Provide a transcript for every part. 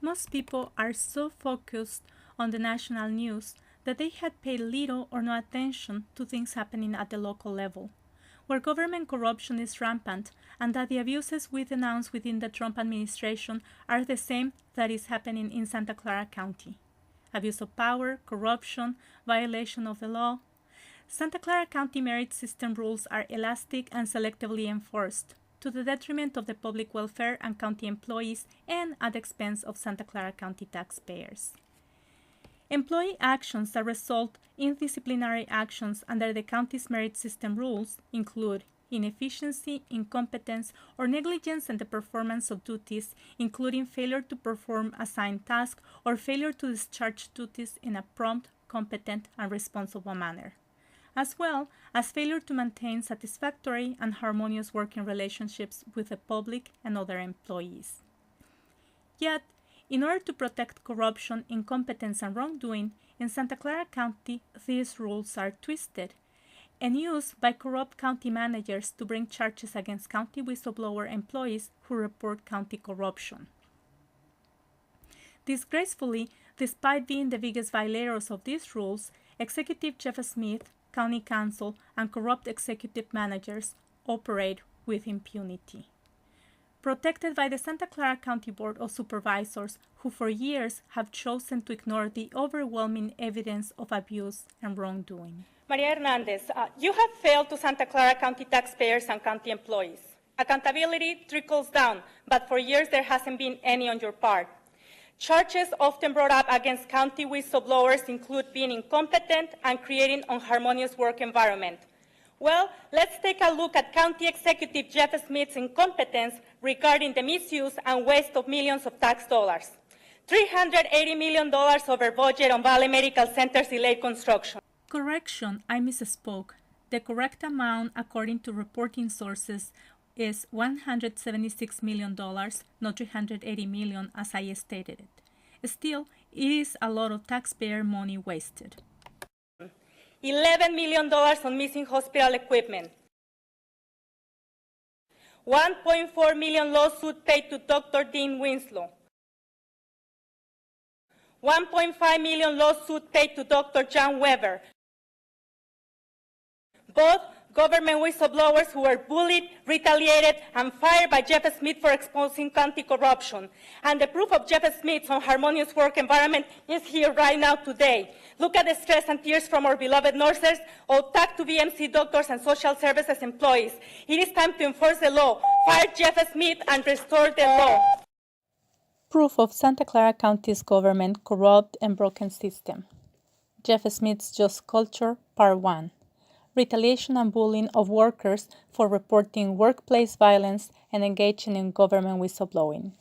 Most people are so focused on the national news that they had paid little or no attention to things happening at the local level, where government corruption is rampant and that the abuses we denounce within the Trump administration are the same that is happening in Santa Clara County. Abuse of power, corruption, violation of the law. Santa Clara County merit system rules are elastic and selectively enforced, to the detriment of the public welfare and county employees and at the expense of Santa Clara County taxpayers. Employee actions that result in disciplinary actions under the county's merit system rules include inefficiency, incompetence, or negligence in the performance of duties, including failure to perform assigned tasks or failure to discharge duties in a prompt, competent, and responsible manner, as well as failure to maintain satisfactory and harmonious working relationships with the public and other employees. Yet, in order to protect corruption, incompetence, and wrongdoing, in Santa Clara County, these rules are twisted and used by corrupt county managers to bring charges against county whistleblower employees who report county corruption. Disgracefully, despite being the biggest violators of these rules, Executive Jeff Smith, County Council, and corrupt executive managers operate with impunity. Protected by the Santa Clara County Board of Supervisors, who for years have chosen to ignore the overwhelming evidence of abuse and wrongdoing. Maria Hernandez, you have failed to Santa Clara County taxpayers and county employees. Accountability trickles down, but for years there hasn't been any on your part. Charges often brought up against county whistleblowers include being incompetent and creating an unharmonious work environment. Well, let's take a look at County Executive Jeff Smith's incompetence regarding the misuse and waste of millions of tax dollars. $380 million over budget on Valley Medical Center's delayed construction. Correction, I misspoke. The correct amount, according to reporting sources, is $176 million, not $380 million as I stated it. Still, it is a lot of taxpayer money wasted. $11 million on missing hospital equipment. $1.4 million lawsuit paid to Dr. Dean Winslow. $1.5 million lawsuit paid to Dr. John Weber. Both government whistleblowers who were bullied, retaliated, and fired by Jeff Smith for exposing county corruption. And the proof of Jeff Smith's unharmonious work environment is here right now today. Look at the stress and tears from our beloved nurses, all tagged to VMC doctors and social services employees. It is time to enforce the law, fire Jeff Smith, and restore the law. Proof of Santa Clara County's government corrupt and broken system. Jeff Smith's Just Culture, Part 1. Retaliation and bullying of workers for reporting workplace violence and engaging in government whistleblowing.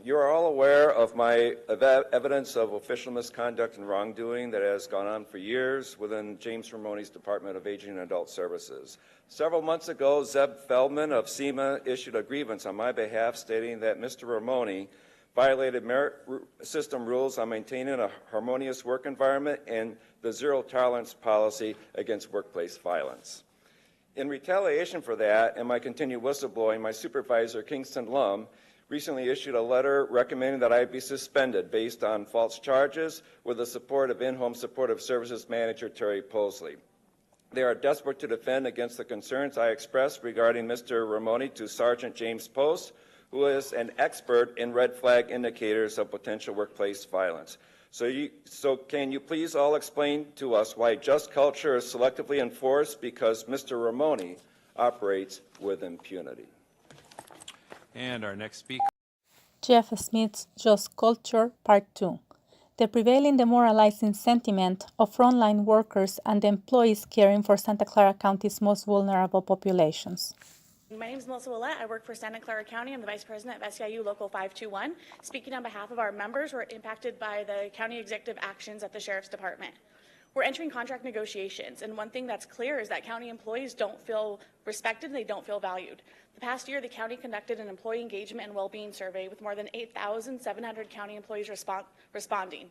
You are all aware of my evidence of official misconduct and wrongdoing that has gone on for years within James Ramoni's Department of Aging and Adult Services. Several months ago, Zeb Feldman of SEMA issued a grievance on my behalf stating that Mr. Ramoni violated merit system rules on maintaining a harmonious work environment and the zero tolerance policy against workplace violence. In retaliation for that and my continued whistleblowing, my supervisor, Kingston Lum, recently issued a letter recommending that I be suspended based on false charges with the support of in-home supportive services manager Terry Posley. They are desperate to defend against the concerns I expressed regarding Mr. Ramoni to Sergeant James Post, who is an expert in red flag indicators of potential workplace violence. So can you please all explain to us why just culture is selectively enforced because Mr. Ramoni operates with impunity? And our next speaker. Jeff Smith's Just Culture, Part 2. The prevailing demoralizing sentiment of frontline workers and employees caring for Santa Clara County's most vulnerable populations. My name is Melissa Willette. I work for Santa Clara County. I'm the Vice President of SEIU Local 521. Speaking on behalf of our members who are impacted by the county executive actions at the Sheriff's Department. We're entering contract negotiations, and one thing that's clear is that county employees don't feel respected and they don't feel valued. The past year, the county conducted an employee engagement and well-being survey with more than 8,700 county employees responding.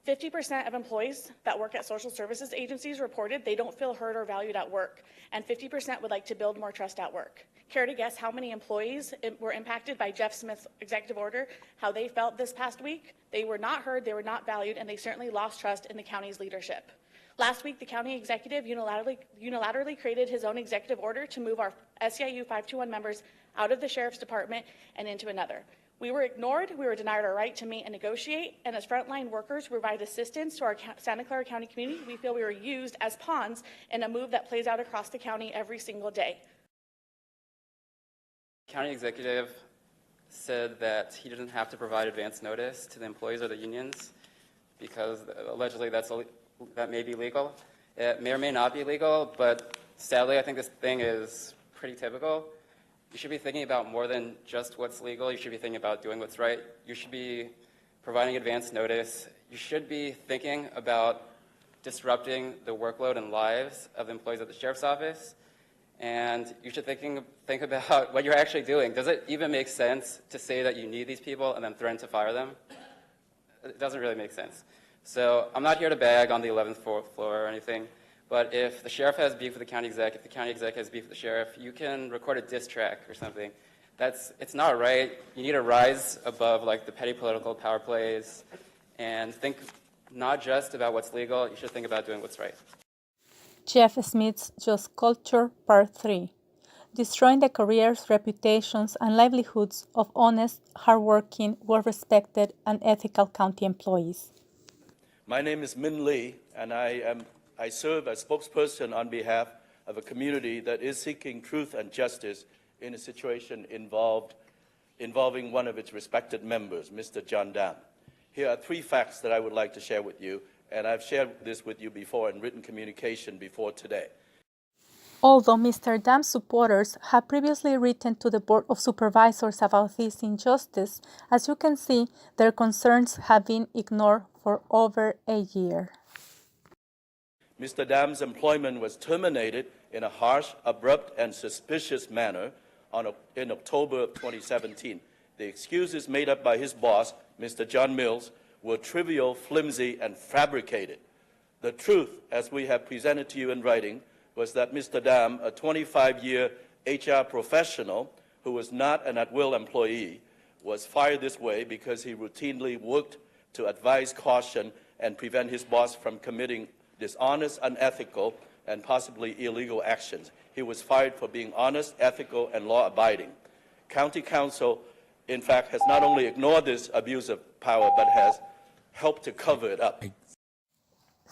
50% of employees that work at social services agencies reported they don't feel heard or valued at work, and 50% would like to build more trust at work. Care to guess how many employees were impacted by Jeff Smith's executive order, how they felt this past week? They were not heard, they were not valued, and they certainly lost trust in the county's leadership. Last week, the county executive unilaterally created his own executive order to move our SEIU 521 members out of the sheriff's department and into another. We were ignored, we were denied our right to meet and negotiate, and as frontline workers who provide assistance to our Santa Clara County community, we feel we were used as pawns in a move that plays out across the county every single day. County executive said that he didn't have to provide advance notice to the employees or the unions because allegedly that may be legal. It may or may not be legal, but sadly I think this thing is pretty typical. You should be thinking about more than just what's legal. You should be thinking about doing what's right. You should be providing advance notice. You should be thinking about disrupting the workload and lives of the employees at the sheriff's office. And you should think about what you're actually doing. Does it even make sense to say that you need these people and then threaten to fire them? It doesn't really make sense. So I'm not here to bag on the 11th floor or anything. But if the sheriff has beef with the county exec, if the county exec has beef with the sheriff, you can record a diss track or something. It's not right. You need to rise above like the petty political power plays and think not just about what's legal, you should think about doing what's right. Jeff Smith's Just Culture, Part 3. Destroying the careers, reputations, and livelihoods of honest, hardworking, well-respected, and ethical county employees. My name is Min Lee, and I serve as spokesperson on behalf of a community that is seeking truth and justice in a situation involving one of its respected members, Mr. John Dam. Here are 3 facts that I would like to share with you, and I've shared this with you before in written communication before today. Although Mr. Dam's supporters have previously written to the Board of Supervisors about this injustice, as you can see, their concerns have been ignored for over a year. Mr. Dam's employment was terminated in a harsh, abrupt, and suspicious manner in October of 2017. The excuses made up by his boss, Mr. John Mills, were trivial, flimsy, and fabricated. The truth, as we have presented to you in writing, was that Mr. Dam, a 25-year HR professional who was not an at-will employee, was fired this way because he routinely worked to advise caution and prevent his boss from committing dishonest, unethical, and possibly illegal actions. He was fired for being honest, ethical, and law-abiding. County Council, in fact, has not only ignored this abuse of power, but has helped to cover it up.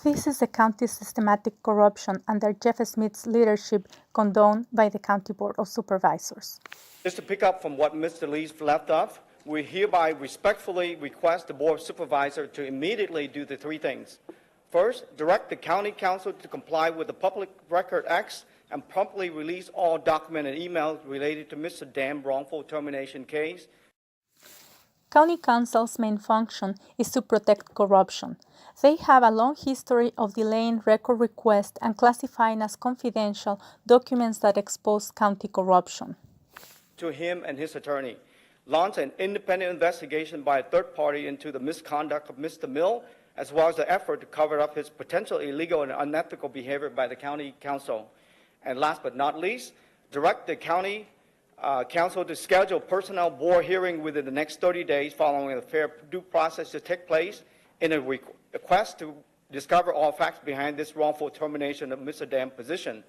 This is the county's systematic corruption under Jeff Smith's leadership condoned by the County Board of Supervisors. Just to pick up from what Mr. Lee's left off, we hereby respectfully request the Board of Supervisors to immediately do the 3 things. First, direct the County Council to comply with the Public Record Acts and promptly release all documented emails related to Mr. Dam's wrongful termination case. County Council's main function is to protect corruption. They have a long history of delaying record requests and classifying as confidential documents that expose county corruption. To him and his attorney, launch an independent investigation by a third party into the misconduct of Mr. Mill, as well as the effort to cover up his potential illegal and unethical behavior by the County Council. And last but not least, direct the County Council to schedule personnel board hearing within the next 30 days following a fair due process to take place in a request to discover all facts behind this wrongful termination of Mr. Dam's position.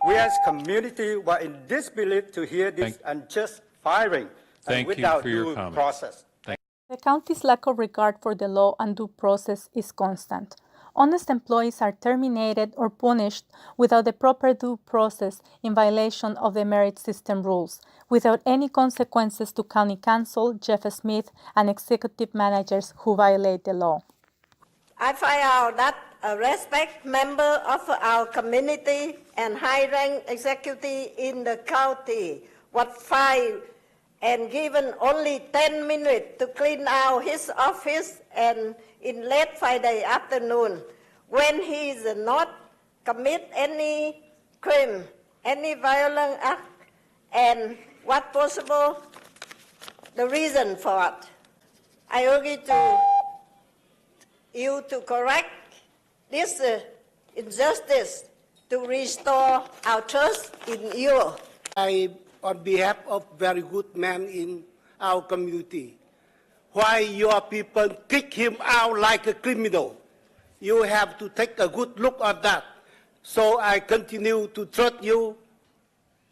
We as community were in disbelief to hear this unjust firing and without due process. The county's lack of regard for the law and due process is constant. Honest employees are terminated or punished without the proper due process in violation of the merit system rules, without any consequences to County Council, Jeff Smith, and executive managers who violate the law. I find out that a respected member of our community and high-rank executive in the county was fired and given only 10 minutes to clean out his office and in late Friday afternoon when he did not commit any crime, any violent act, and what possible the reason for it. I urge you to you to correct this injustice, to restore our trust in you. On behalf of very good men in our community, why your people kick him out like a criminal? You have to take a good look at that. So I continue to trust you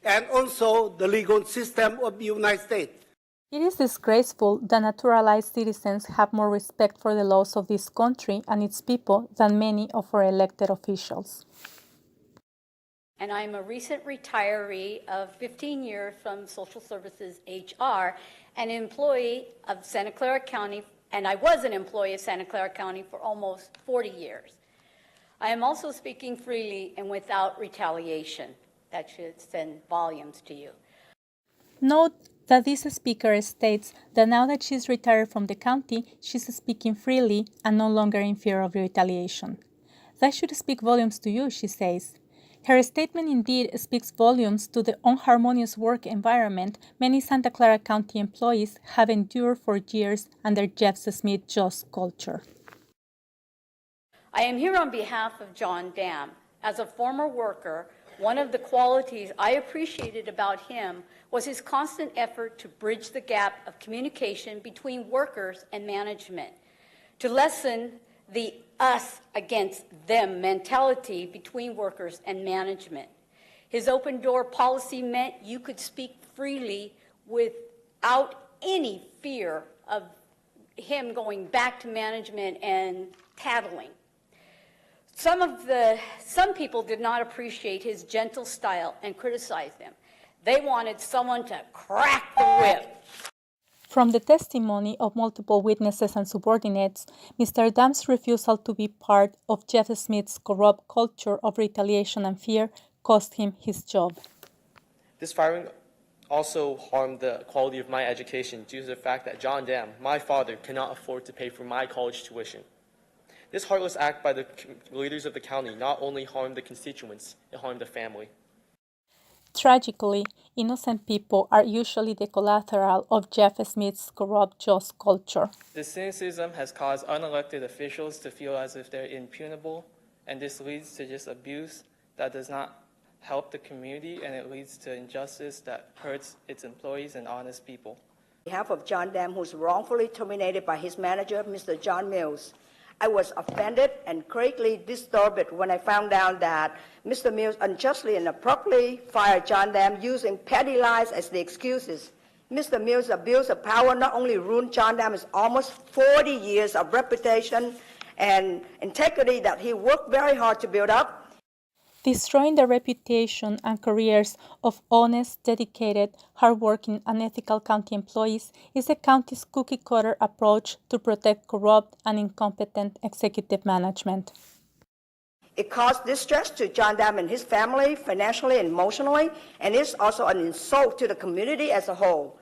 and also the legal system of the United States. It is disgraceful that naturalized citizens have more respect for the laws of this country and its people than many of our elected officials. And I'm a recent retiree of 15 years from Social Services HR, an employee of Santa Clara County, and I was an employee of Santa Clara County for almost 40 years. I am also speaking freely and without retaliation. That should send volumes to you. Note that this speaker states that now that she's retired from the county, she's speaking freely and no longer in fear of retaliation. That should speak volumes to you, she says. Her statement indeed speaks volumes to the unharmonious work environment many Santa Clara County employees have endured for years under Jeff Smith's just culture. I am here on behalf of John Dam. As a former worker, one of the qualities I appreciated about him was his constant effort to bridge the gap of communication between workers and management, to lessen the us against them mentality between workers and management. His open door policy meant you could speak freely without any fear of him going back to management and tattling. Some people did not appreciate his gentle style and criticized him. They wanted someone to crack the whip. From the testimony of multiple witnesses and subordinates, Mr. Dam's refusal to be part of Jeff Smith's corrupt culture of retaliation and fear cost him his job. This firing also harmed the quality of my education due to the fact that John Dam, my father, cannot afford to pay for my college tuition. This heartless act by the leaders of the county not only harmed the constituents, it harmed the family. Tragically, innocent people are usually the collateral of Jeff Smith's corrupt just culture. This cynicism has caused unelected officials to feel as if they're impunible, and this leads to just abuse that does not help the community, and it leads to injustice that hurts its employees and honest people. On behalf of John Dam, who's wrongfully terminated by his manager, Mr. John Mills, I was offended and greatly disturbed when I found out that Mr. Mills unjustly and abruptly fired John Dam using petty lies as the excuses. Mr. Mills' abuse of power not only ruined John Dam's almost 40 years of reputation and integrity that he worked very hard to build up, destroying the reputation and careers of honest, dedicated, hardworking, and ethical county employees is the county's cookie-cutter approach to protect corrupt and incompetent executive management. It caused distress to John Dam and his family, financially and emotionally, and it's also an insult to the community as a whole.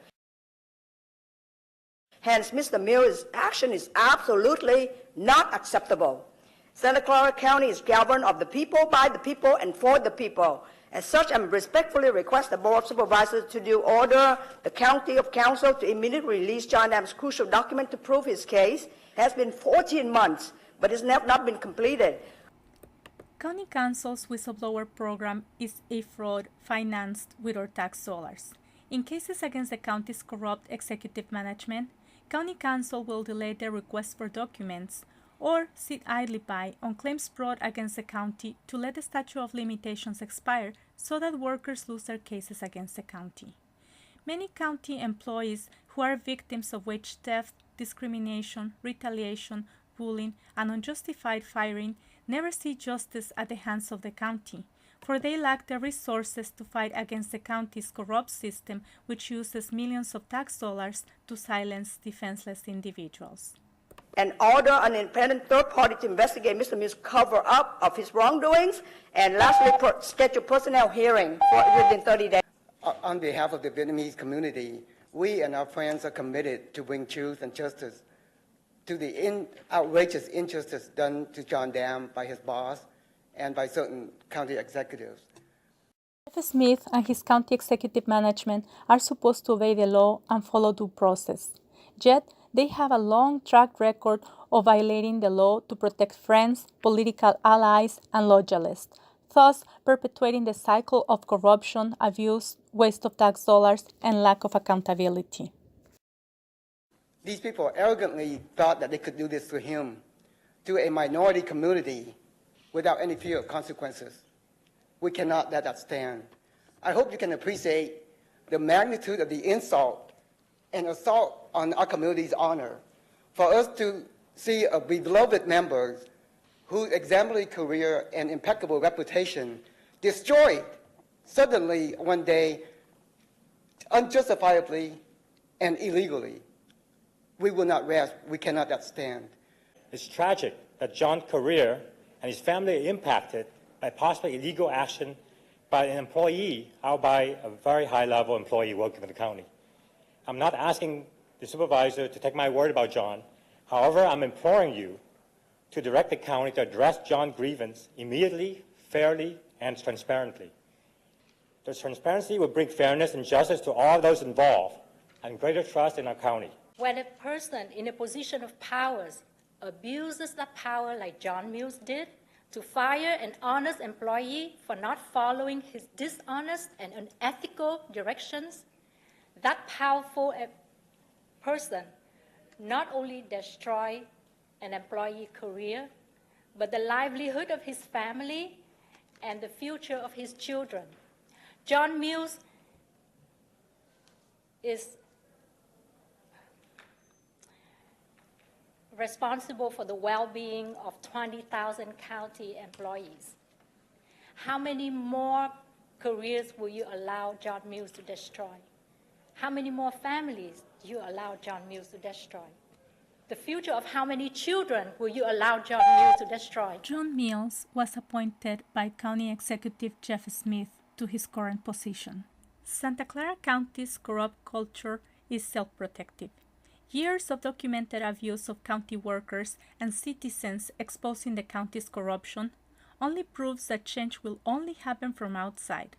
Hence, Mr. Mills' action is absolutely not acceptable. Santa Clara County is governed of the people, by the people, and for the people. As such, I respectfully request the Board of Supervisors to order the County of Council to immediately release John Dam's crucial document to prove his case. It has been 14 months, but it's not been completed. County Council's whistleblower program is a fraud financed with our tax dollars. In cases against the county's corrupt executive management, County Council will delay their request for documents or sit idly by on claims brought against the county to let the statute of limitations expire so that workers lose their cases against the county. Many county employees who are victims of wage theft, discrimination, retaliation, bullying, and unjustified firing never see justice at the hands of the county, for they lack the resources to fight against the county's corrupt system, which uses millions of tax dollars to silence defenseless individuals. And order an independent third party to investigate Mr. Mills' cover-up of his wrongdoings, and lastly, schedule personnel hearing within 30 days. On behalf of the Vietnamese community, we and our friends are committed to bring truth and justice to the outrageous injustice done to John Dam by his boss and by certain county executives. Jeff Smith and his county executive management are supposed to obey the law and follow due process. Yet, they have a long track record of violating the law to protect friends, political allies, and loyalists, thus perpetuating the cycle of corruption, abuse, waste of tax dollars, and lack of accountability. These people arrogantly thought that they could do this to him, to a minority community, without any fear of consequences. We cannot let that stand. I hope you can appreciate the magnitude of the insult and assault on our community's honor. For us to see a beloved member whose exemplary career and impeccable reputation destroyed suddenly one day, unjustifiably and illegally. We will not rest. We cannot let stand. It's tragic that John's career and his family are impacted by possibly illegal action by an employee out by a very high-level employee working for the county. I'm not asking the supervisor to take my word about John. However, I'm imploring you to direct the county to address John's grievance immediately, fairly, and transparently. The transparency will bring fairness and justice to all those involved and greater trust in our county. When a person in a position of power abuses that power like John Mills did to fire an honest employee for not following his dishonest and unethical directions, that powerful person not only destroy an employee career, but the livelihood of his family and the future of his children. John Mills is responsible for the well-being of 20,000 county employees. How many more careers will you allow John Mills to destroy? How many more families do you allow John Mills to destroy? The future of how many children will you allow John Mills to destroy? John Mills was appointed by County Executive Jeff Smith to his current position. Santa Clara County's corrupt culture is self-protective. Years of documented abuse of county workers and citizens exposing the county's corruption only proves that change will only happen from outside.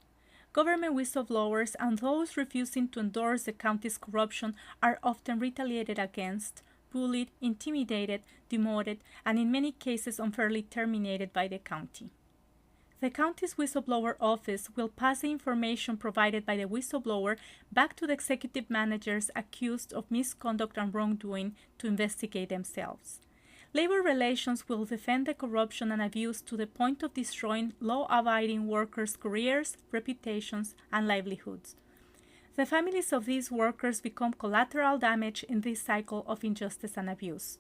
Government whistleblowers and those refusing to endorse the county's corruption are often retaliated against, bullied, intimidated, demoted, and in many cases unfairly terminated by the county. The county's whistleblower office will pass the information provided by the whistleblower back to the executive managers accused of misconduct and wrongdoing to investigate themselves. Labor relations will defend the corruption and abuse to the point of destroying law-abiding workers' careers, reputations, and livelihoods. The families of these workers become collateral damage in this cycle of injustice and abuse.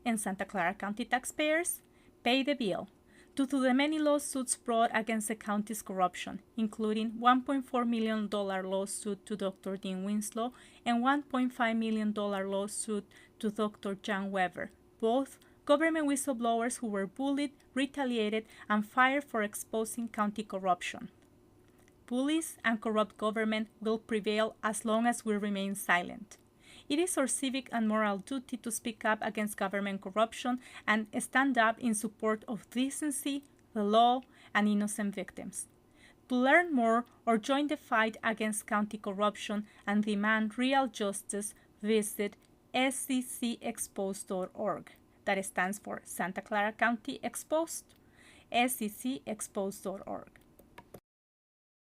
In Santa Clara County taxpayers, pay the bill. Due to the many lawsuits brought against the county's corruption, including $1.4 million lawsuit to Dr. Dean Winslow and $1.5 million lawsuit to Dr. John Weber, both government whistleblowers who were bullied, retaliated, and fired for exposing county corruption. Bullies and corrupt government will prevail as long as we remain silent. It is our civic and moral duty to speak up against government corruption and stand up in support of decency, the law, and innocent victims. To learn more or join the fight against county corruption and demand real justice, visit sccexposed.org. That stands for Santa Clara County Exposed, sccexposed.org.